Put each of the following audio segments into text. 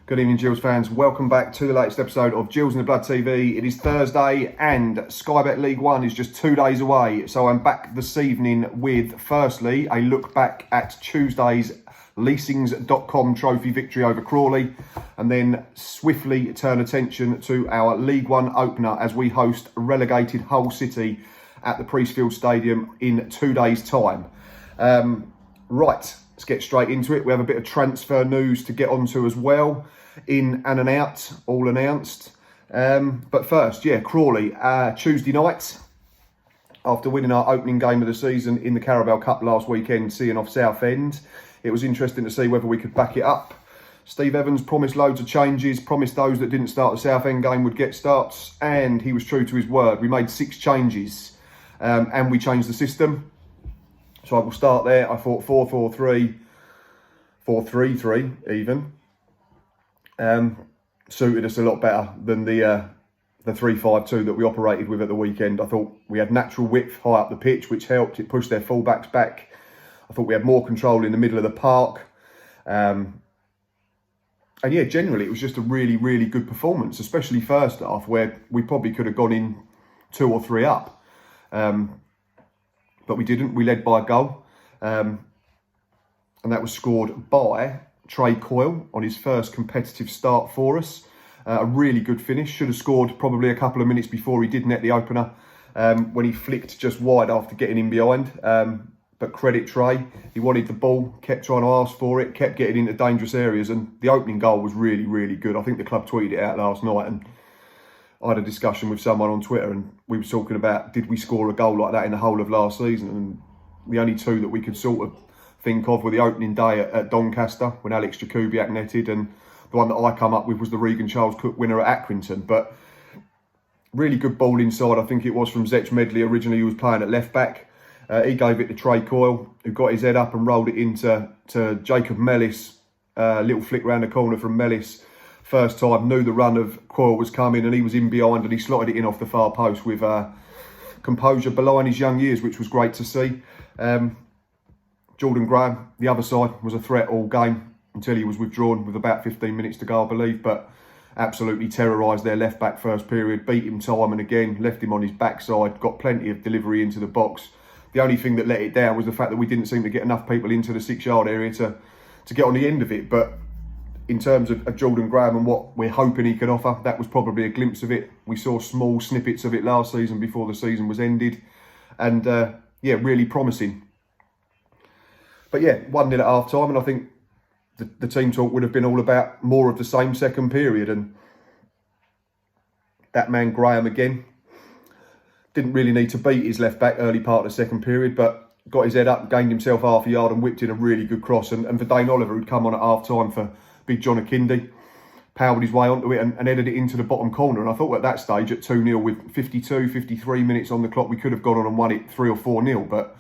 Good evening, Gills fans. Welcome back to the latest episode of Gills in the Blood TV. It is Thursday and Sky Bet League One is just 2 days away. So I'm back this evening with, firstly, a look back at Tuesday's Leasings.com trophy victory over Crawley, and then swiftly turn attention to our League One opener as we host relegated Hull City at the Priestfield Stadium in 2 days' time. Right, let's get straight into it. We have a bit of transfer news to get onto as well. In and out, all announced. But first, Crawley, Tuesday night, after winning our opening game of the season in the Carabao Cup last weekend, seeing off Southend, it was interesting to see whether we could back it up. Steve Evans promised loads of changes, promised those that didn't start the Southend game would get starts, and he was true to his word. We made 6 changes, and we changed the system. So I will start there. I thought 4-4-3, 4-3-3 even. Suited us a lot better than the 3-5-2 that we operated with at the weekend. I thought we had natural width high up the pitch, which helped. It pushed their fullbacks back. I thought we had more control in the middle of the park. And yeah, generally it was just a really, really good performance, especially first half, where we probably could have gone in 2 or 3 up. But we didn't. We led by a goal. And that was scored by Trey Coyle on his first competitive start for us. A really good finish. Should have scored probably a couple of minutes before he did net the opener, when he flicked just wide after getting in behind. But credit Trey. He wanted the ball, kept trying to ask for it, kept getting into dangerous areas, and the opening goal was really, really good. I think the club tweeted it out last night, and I had a discussion with someone on Twitter, and we were talking about, did we score a goal like that in the whole of last season? And the only 2 that we could sort of think of were the opening day at Doncaster when Alex Jakubiak netted, and the one that I come up with was the Regan Charles Cook winner at Accrington. But really good ball inside. I think it was from Zech Medley originally, who was playing at left back. He gave it to Trey Coyle, who got his head up and rolled it into Jacob Mellis. Little flick round the corner from Mellis. First time, knew the run of Coyle was coming, and he was in behind, and he slotted it in off the far post with composure behind his young years, which was great to see. Jordan Graham, the other side, was a threat all game until he was withdrawn with about 15 minutes to go, I believe. But absolutely terrorised their left back first period, beat him time and again, left him on his backside, got plenty of delivery into the box. The only thing that let it down was the fact that we didn't seem to get enough people into the 6-yard area to get on the end of it. But in terms of Jordan Graham and what we're hoping he can offer, that was probably a glimpse of it. We saw small snippets of it last season before the season was ended. And really promising. But 1-0 at half time, and I think the team talk would have been all about more of the same second period. And that man Graham again didn't really need to beat his left back early part of the second period, but got his head up, gained himself half a yard and whipped in a really good cross. And for Dane Oliver, who'd come on at half time for Big John Akindi, powered his way onto it and headed it into the bottom corner. And I thought at that stage, at 2-0 with 52, 53 minutes on the clock, we could have gone on and won it 3 or 4-0. But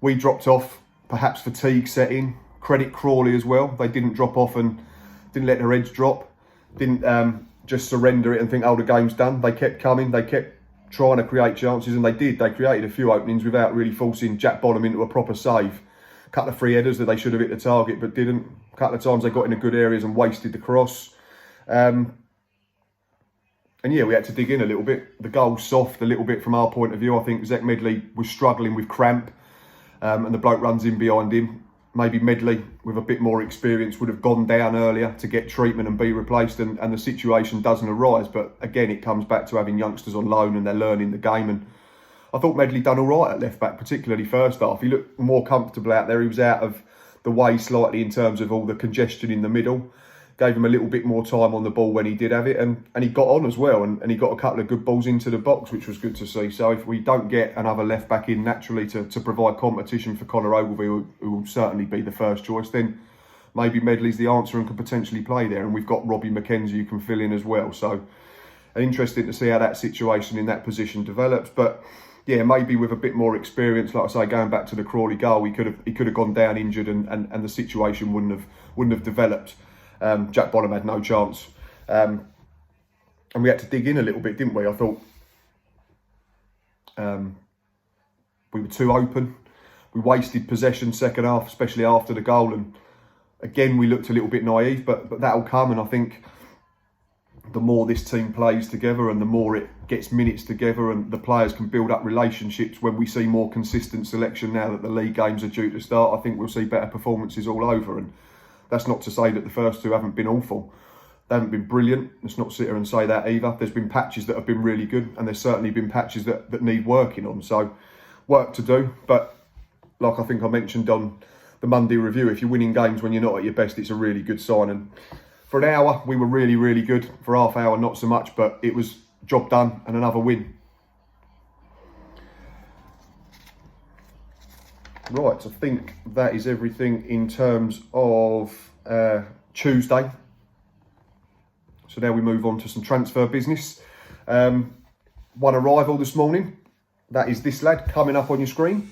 we dropped off, perhaps fatigue set in. Credit Crawley as well. They didn't drop off and didn't let their heads drop. Didn't just surrender it and think, oh, the game's done. They kept coming. They kept trying to create chances, and they did. They created a few openings without really forcing Jack Bonham into a proper save. A couple of free headers that they should have hit the target but didn't. A couple of times they got into good areas and wasted the cross. And we had to dig in a little bit. The goal soft a little bit from our point of view. I think Zech Medley was struggling with cramp, and the bloke runs in behind him. Maybe Medley, with a bit more experience, would have gone down earlier to get treatment and be replaced, and the situation doesn't arise. But again, it comes back to having youngsters on loan and they're learning the game. And I thought Medley done all right at left back, particularly first half. He looked more comfortable out there. He was out of the way slightly in terms of all the congestion in the middle. Gave him a little bit more time on the ball when he did have it, and he got on as well, and he got a couple of good balls into the box, which was good to see. So if we don't get another left back in naturally to provide competition for Connor Ogilvie, who will certainly be the first choice, then maybe Medley's the answer and could potentially play there. And we've got Robbie McKenzie who can fill in as well. So interesting to see how that situation in that position develops. But maybe with a bit more experience, like I say, going back to the Crawley goal, he could have gone down injured, and the situation wouldn't have developed. Jack Bonham had no chance, and we had to dig in a little bit, didn't we? I thought we were too open. We wasted possession second half, especially after the goal, and again, we looked a little bit naive, but that'll come. And I think the more this team plays together and the more it gets minutes together and the players can build up relationships, when we see more consistent selection now that the league games are due to start, I think we'll see better performances all over. And that's not to say that the first two haven't been awful. They haven't been brilliant. Let's not sit here and say that either. There's been patches that have been really good, and there's certainly been patches that need working on. So work to do. But like I think I mentioned on the Monday review, if you're winning games when you're not at your best, it's a really good sign. And for an hour, we were really, really good. For half hour, not so much, but it was job done and another win. Right, I think that is everything in terms of Tuesday. So now we move on to some transfer business. One arrival this morning. That is this lad coming up on your screen.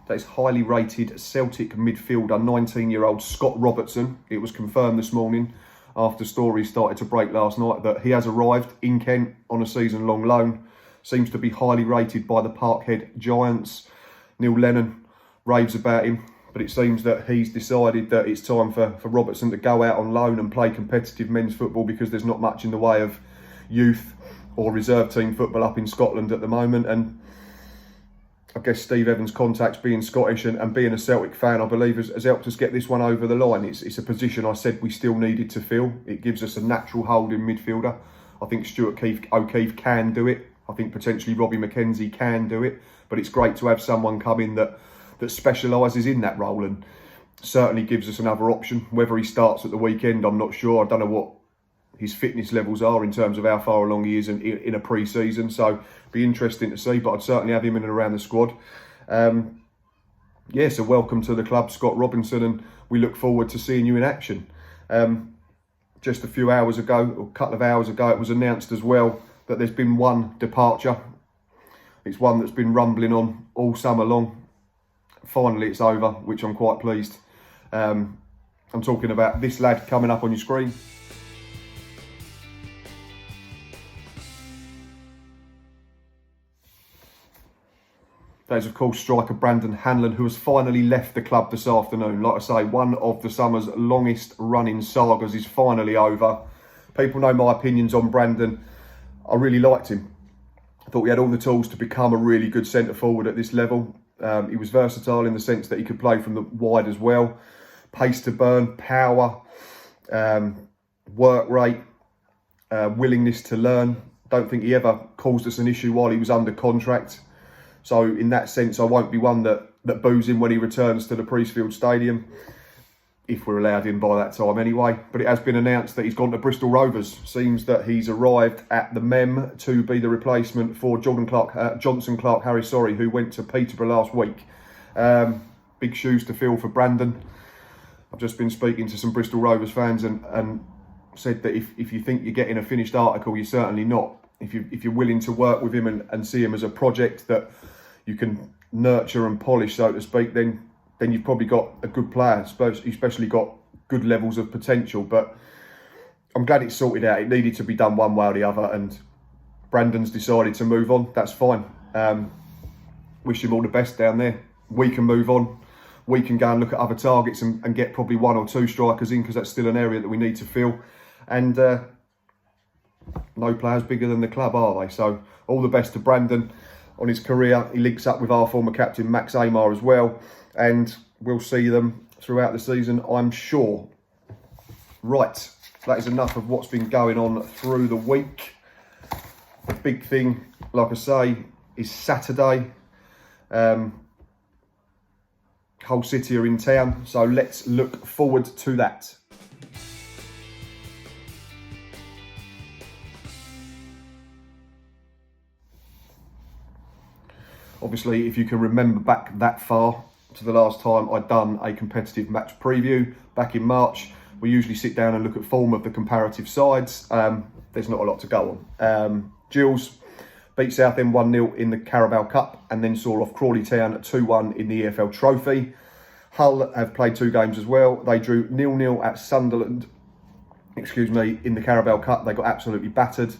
That is highly rated Celtic midfielder, 19-year-old Scott Robertson. It was confirmed this morning after stories started to break last night that he has arrived in Kent on a season-long loan. Seems to be highly rated by the Parkhead Giants. Neil Lennon raves about him, but it seems that he's decided that it's time for Robertson to go out on loan and play competitive men's football, because there's not much in the way of youth or reserve team football up in Scotland at the moment. And I guess Steve Evans' contacts, being Scottish and being a Celtic fan, I believe has helped us get this one over the line. It's a position I said we still needed to fill. It gives us a natural holding midfielder. I think Stuart O'Keefe can do it. I think potentially Robbie McKenzie can do it. But it's great to have someone come in that specialises in that role, and certainly gives us another option. Whether he starts at the weekend, I'm not sure. I don't know what his fitness levels are in terms of how far along he is in a pre-season, so be interesting to see, but I'd certainly have him in and around the squad. So welcome to the club, Scott Robinson, and we look forward to seeing you in action. Just a few hours ago, or a couple of hours ago, it was announced as well that there's been one departure. It's one that's been rumbling on all summer long. Finally it's over, which I'm quite pleased. I'm talking about this lad coming up on your screen. That is, of course, striker Brandon Hanlon, who has finally left the club this afternoon. Like I say, one of the summer's longest running sagas is finally over. People know my opinions on Brandon. I really liked him. I thought he had all the tools to become a really good centre forward at this level. He was versatile in the sense that he could play from the wide as well. Pace to burn, power, work rate, willingness to learn. Don't think he ever caused us an issue while he was under contract. So in that sense, I won't be one that boos him when he returns to the Priestfield Stadium, if we're allowed in by that time anyway. But it has been announced that he's gone to Bristol Rovers. Seems that he's arrived at the Mem to be the replacement for Johnson Clark Harris, who went to Peterborough last week. Big shoes to fill for Brandon. I've just been speaking to some Bristol Rovers fans and said that if you think you're getting a finished article, you're certainly not. If you're willing to work with him and see him as a project that you can nurture and polish, so to speak, then you've probably got a good player, especially got good levels of potential. But I'm glad it's sorted out. It needed to be done one way or the other, and Brandon's decided to move on. That's fine. Wish him all the best down there. We can move on. We can go and look at other targets and get probably one or two strikers in, because that's still an area that we need to fill. And no players bigger than the club, are they? So all the best to Brandon on his career. He links up with our former captain Max Amar as well, and we'll see them throughout the season, I'm sure. Right, that is enough of what's been going on through the week. The big thing, like I say, is Saturday. Hull City are in town, so let's look forward to that. Obviously, if you can remember back that far to the last time I'd done a competitive match preview back in March, we usually sit down and look at form of the comparative sides. There's not a lot to go on. Gills beat Southend 1-0 in the Carabao Cup and then saw off Crawley Town 2-1 in the EFL Trophy. Hull have played two games as well. They drew 0-0 at Sunderland, in the Carabao Cup. They got absolutely battered.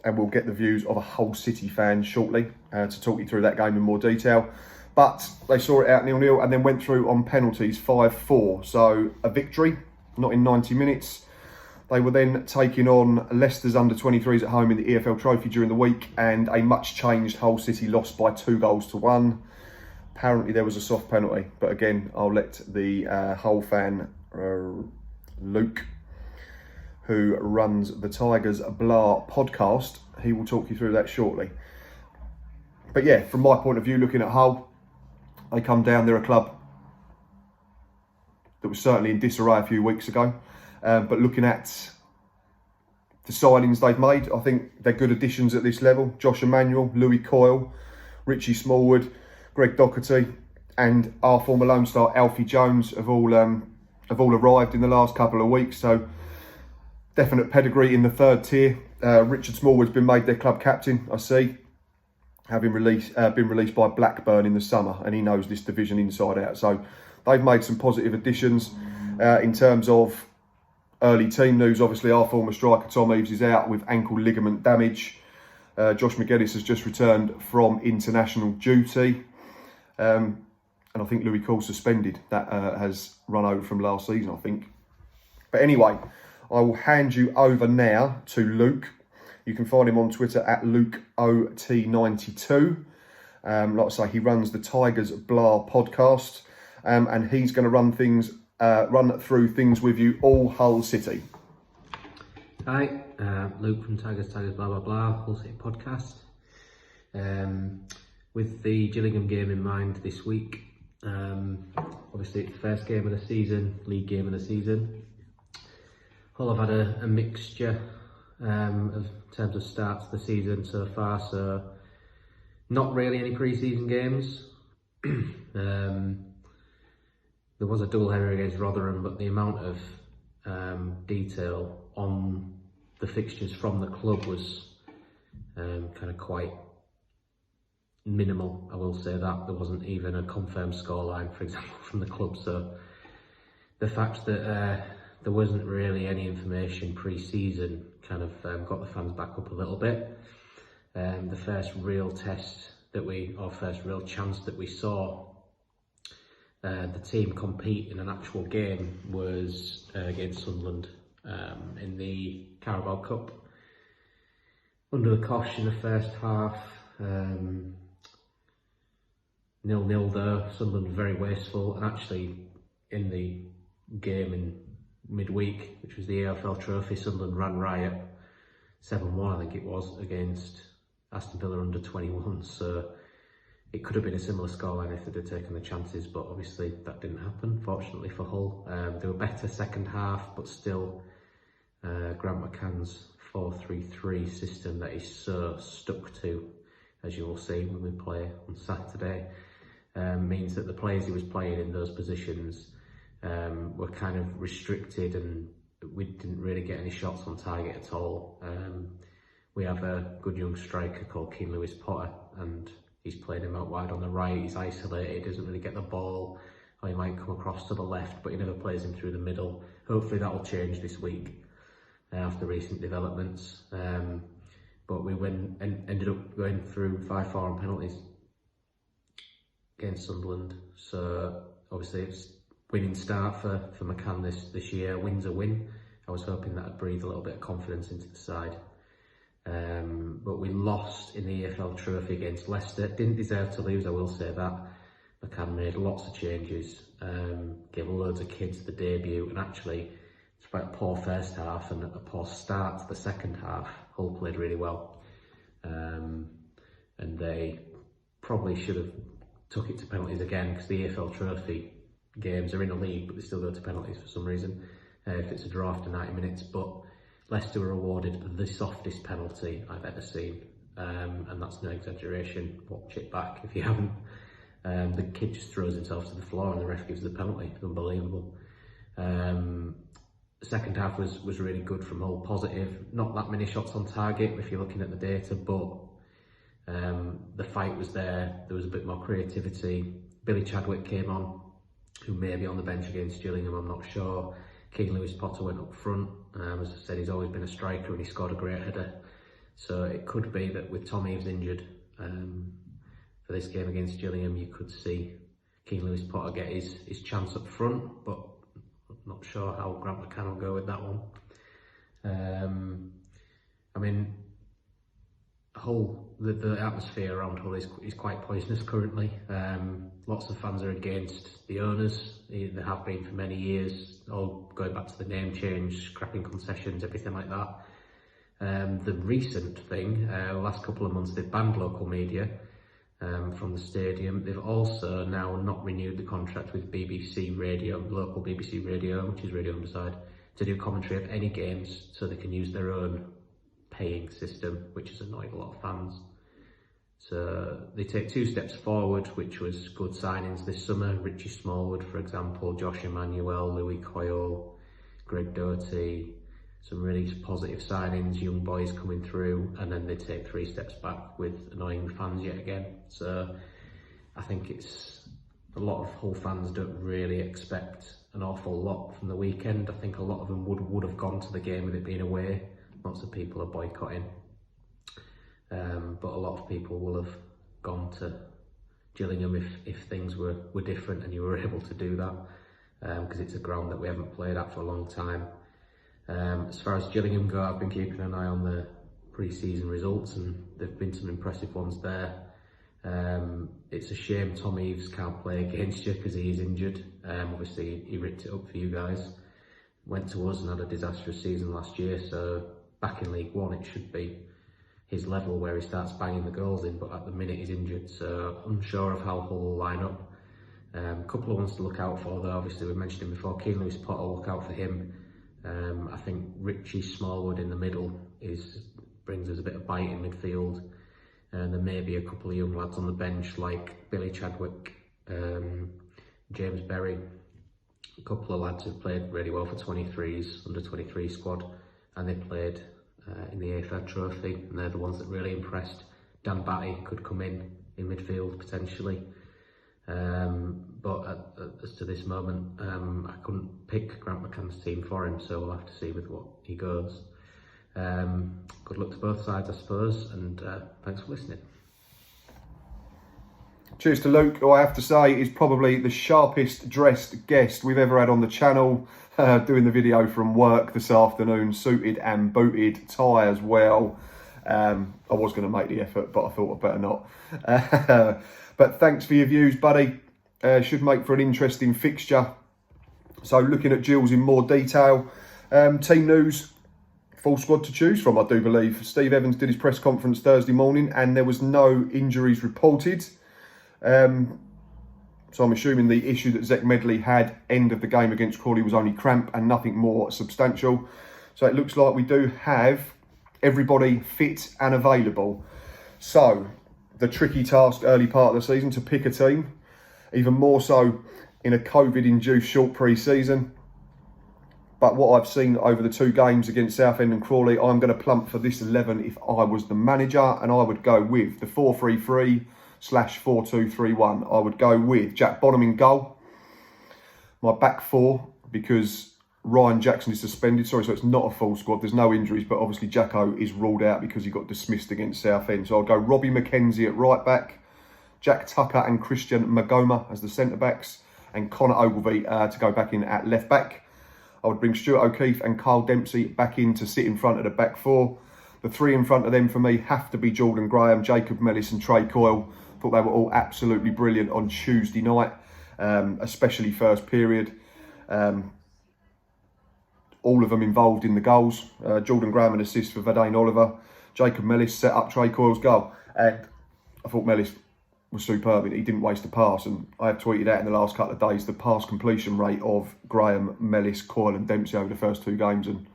And and we'll get the views of a Hull City fan shortly to talk you through that game in more detail. But they saw it out 0-0 and then went through on penalties 5-4. So a victory, not in 90 minutes. They were then taking on Leicester's under-23s at home in the EFL Trophy during the week, and a much-changed Hull City lost by 2-1. Apparently there was a soft penalty, but again, I'll let the Hull fan, Luke, who runs the Tigers Blah podcast, he will talk you through that shortly. But yeah, from my point of view, looking at Hull, they come down, they're a club that was certainly in disarray a few weeks ago. But looking at the signings they've made, I think they're good additions at this level. Josh Emanuel, Louis Coyle, Richie Smallwood, Greg Docherty, and our former Lone Star Alfie Jones have all arrived in the last couple of weeks. So definite pedigree in the third tier. Richard Smallwood's been made their club captain, I see, having been released by Blackburn in the summer, and he knows this division inside out. So they've made some positive additions in terms of early team news. Obviously, our former striker Tom Eaves is out with ankle ligament damage. Josh McGuinness has just returned from international duty. And I think Louis Coyle suspended. That has run over from last season, I think. But anyway, I will hand you over now to Luke. You can find him on Twitter at LukeOT92. Like I say, he runs the Tigers Blah podcast, and he's going to run through things with you, all Hull City. Hi, Luke from Tigers Blah Blah Blah, Hull City podcast. With the Gillingham game in mind this week, obviously it's the first game of the season, league game of the season. Hull have had a mixture in terms of starts of the season so far, so not really any pre-season games. There was a double header against Rotherham, but the amount of detail on the fixtures from the club was kind of quite minimal. I will say that there wasn't even a confirmed scoreline, for example, from the club. So the fact that there wasn't really any information pre-season kind of got the fans back up a little bit. The first real test first real chance that we saw the team compete in an actual game was against Sunderland in the Carabao Cup. Under the cosh in the first half, 0-0 there. Sunderland very wasteful, and actually in the game in midweek, which was the AFL Trophy, Sunderland ran riot 7-1, I think it was, against Aston Villa under 21. So it could have been a similar scoreline if they'd have taken the chances, but obviously that didn't happen, fortunately for Hull. They were better second half, but still Grant McCann's 4-3-3 system that he's so stuck to, as you will see when we play on Saturday, means that the players he was playing in those positions were kind of restricted, and we didn't really get any shots on target at all. We have a good young striker called Keane Lewis Potter, and he's playing him out wide on the right. He's isolated, doesn't really get the ball, or he might come across to the left, but he never plays him through the middle. Hopefully that will change this week after recent developments. But we ended up going through 5-4 on penalties against Sunderland. So obviously it's winning start for McCann this year. Win's a win. I was hoping that would breathe a little bit of confidence into the side. But we lost in the EFL Trophy against Leicester. Didn't deserve to lose, I will say that. McCann made lots of changes, gave loads of kids the debut, and actually, despite a poor first half and a poor start to the second half, Hull played really well. And they probably should have took it to penalties again, because the EFL Trophy games are in a league, but they still go to penalties for some reason, if it's a draw after 90 minutes. But Leicester were awarded the softest penalty I've ever seen, and that's no exaggeration. Watch it back if you haven't. The kid just throws himself to the floor and the ref gives the penalty. It's unbelievable. The second half was really good from Hull, positive. Not that many shots on target if you're looking at the data, but the fight was there. There was a bit more creativity. Billy Chadwick came on, who may be on the bench against Gillingham, I'm not sure. Keane Lewis Potter went up front. As I said, he's always been a striker and he scored a great header So it could be that with Tom Eaves injured for this game against Gillingham, you could see Keane Lewis Potter get his chance up front, but I'm not sure how Grant McCann will go with that one. I mean, the atmosphere around Hull is quite poisonous currently. Lots of fans are against the owners. They have been for many years, all going back to the name change, scrapping concessions, everything like that. The recent thing, the last couple of months, they've banned local media from the stadium. They've also now not renewed the contract with BBC Radio, local BBC Radio, which is Radio Humberside, to do commentary of any games, so they can use their own paying system, which has annoyed a lot of fans. So they take 2 steps forward, which was good signings this summer. Richie Smallwood, for example, Josh Emmanuel, Louis Coyle, Greg Doherty, some really positive signings, young boys coming through, and then they take 3 steps back with annoying fans yet again. So I think it's a lot of Hull fans don't really expect an awful lot from the weekend. I think a lot of them would have gone to the game with it being away. Lots of people are boycotting, but a lot of people will have gone to Gillingham if things were different and you were able to do that, because it's a ground that we haven't played at for a long time. As far as Gillingham go, I've been keeping an eye on the pre-season results, and there've been some impressive ones there. It's a shame Tom Eaves can't play against you because he is injured. Obviously he ripped it up for you guys, went to us and had a disastrous season last year, so back in League One it should be his level where he starts banging the goals in, but at the minute he's injured, so unsure of how Hull will line up. A couple of ones to look out for though, obviously we mentioned him before, Keane Lewis Potter, look out for him. I think Richie Smallwood in the middle brings us a bit of bite in midfield, and there may be a couple of young lads on the bench like Billy Chadwick, James Berry, a couple of lads who've played really well for 23s, under 23 squad, and they played in the AFL Trophy, and they're the ones that really impressed. Dan Batty could come in midfield potentially, but as to this moment, I couldn't pick Grant McCann's team for him, so we'll have to see with what he goes. Good luck to both sides, I suppose, and thanks for listening. Cheers to Luke, who I have to say is probably the sharpest dressed guest we've ever had on the channel, doing the video from work this afternoon, suited and booted, tie as well. I was going to make the effort, but I thought I'd better not. But thanks for your views, buddy. Should make for an interesting fixture. So looking at Gills in more detail, team news, full squad to choose from, I do believe. Steve Evans did his press conference Thursday morning and there was no injuries reported. So I'm assuming the issue that Zach Medley had end of the game against Crawley was only cramp and nothing more substantial. So it looks like we do have everybody fit and available. So the tricky task early part of the season to pick a team, even more so in a COVID-induced short pre-season. But what I've seen over the 2 games against Southend and Crawley, I'm going to plump for this 11 if I was the manager, and I would go with the 4-3-3/4-2-3-1. I would go with Jack Bonham in goal. My back 4, because Ryan Jackson is suspended. Sorry, so it's not a full squad. There's no injuries, but obviously Jacko is ruled out because he got dismissed against Southend. So I'll go Robbie McKenzie at right back, Jack Tucker and Christian Magoma as the centre backs, and Connor Ogilvie to go back in at left back. I would bring Stuart O'Keefe and Carl Dempsey back in to sit in front of the back 4. The 3 in front of them for me have to be Jordan Graham, Jacob Mellis and Trey Coyle. Thought they were all absolutely brilliant on Tuesday night, especially first period. All of them involved in the goals. Jordan Graham an assist for Vadane Oliver. Jacob Mellis set up Trey Coyle's goal. And I thought Mellis was superb. He didn't waste a pass. And I have tweeted out in the last couple of days the pass completion rate of Graham, Mellis, Coyle and Dempsey over the first 2 games. And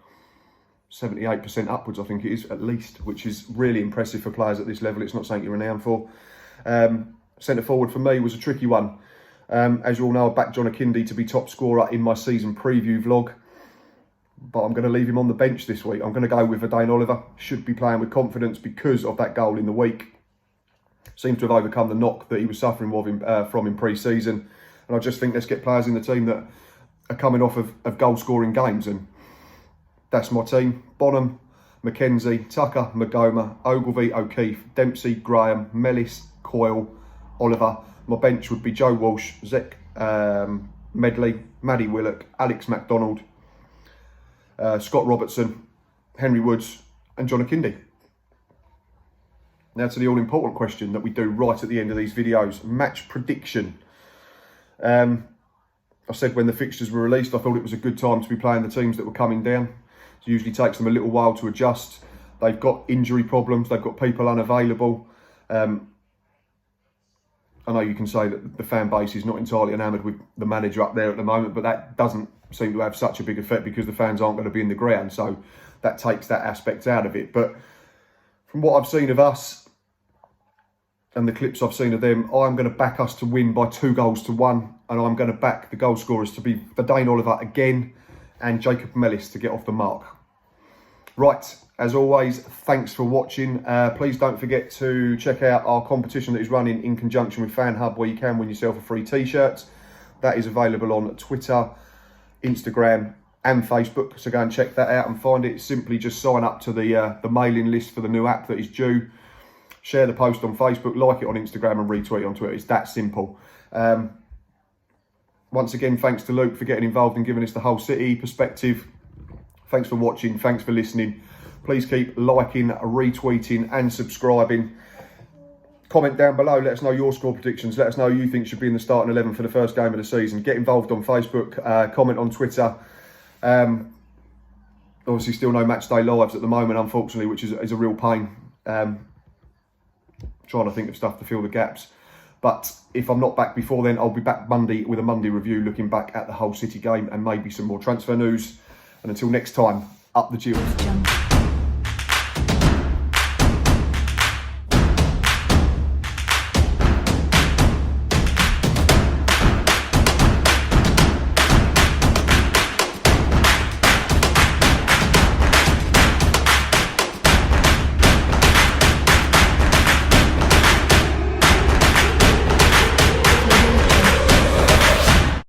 78% upwards, I think it is, at least, which is really impressive for players at this level. It's not something you're renowned for. Centre forward for me was a tricky one. As you all know, I backed John Akindi to be top scorer in my season preview vlog. But I'm going to leave him on the bench this week. I'm going to go with Vadane Oliver. Should be playing with confidence because of that goal in the week. Seems to have overcome the knock that he was suffering from in pre-season. And I just think let's get players in the team that are coming off of goal-scoring games. And that's my team. Bonham, McKenzie, Tucker, Magoma, Ogilvie, O'Keefe, Dempsey, Graham, Mellis, Coyle, Oliver. My bench would be Joe Walsh, Zek Medley, Maddie Willock, Alex MacDonald, Scott Robertson, Henry Woods and John Akindi. Now to the all-important question that we do right at the end of these videos, match prediction. I said when the fixtures were released, I thought it was a good time to be playing the teams that were coming down. It usually takes them a little while to adjust. They've got injury problems, they've got people unavailable. I know you can say that the fan base is not entirely enamoured with the manager up there at the moment, but that doesn't seem to have such a big effect because the fans aren't going to be in the ground, so that takes that aspect out of it. But from what I've seen of us and the clips I've seen of them, I'm going to back us to win by 2-1, and I'm going to back the goal scorers to be Dane Oliver again and Jacob Mellis to get off the mark. Right, as always, thanks for watching. Please don't forget to check out our competition that is running in conjunction with Fan Hub, where you can win yourself a free t-shirt. That is available on Twitter, Instagram and Facebook, so go and check that out and find it. Simply just sign up to the mailing list for the new app that is due. Share the post on Facebook, like it on Instagram and retweet on Twitter. It's that simple. Once again, thanks to Luke for getting involved and giving us the whole city perspective. Thanks for watching, thanks for listening. Please keep liking, retweeting and subscribing. Comment down below, let us know your score predictions. Let us know who you think should be in the starting 11 for the first game of the season. Get involved on Facebook, comment on Twitter. Obviously still no match day lives at the moment, unfortunately, which is a real pain. Trying to think of stuff to fill the gaps. But if I'm not back before then, I'll be back Monday with a Monday review, looking back at the whole City game and maybe some more transfer news. And until next time, up the Gills.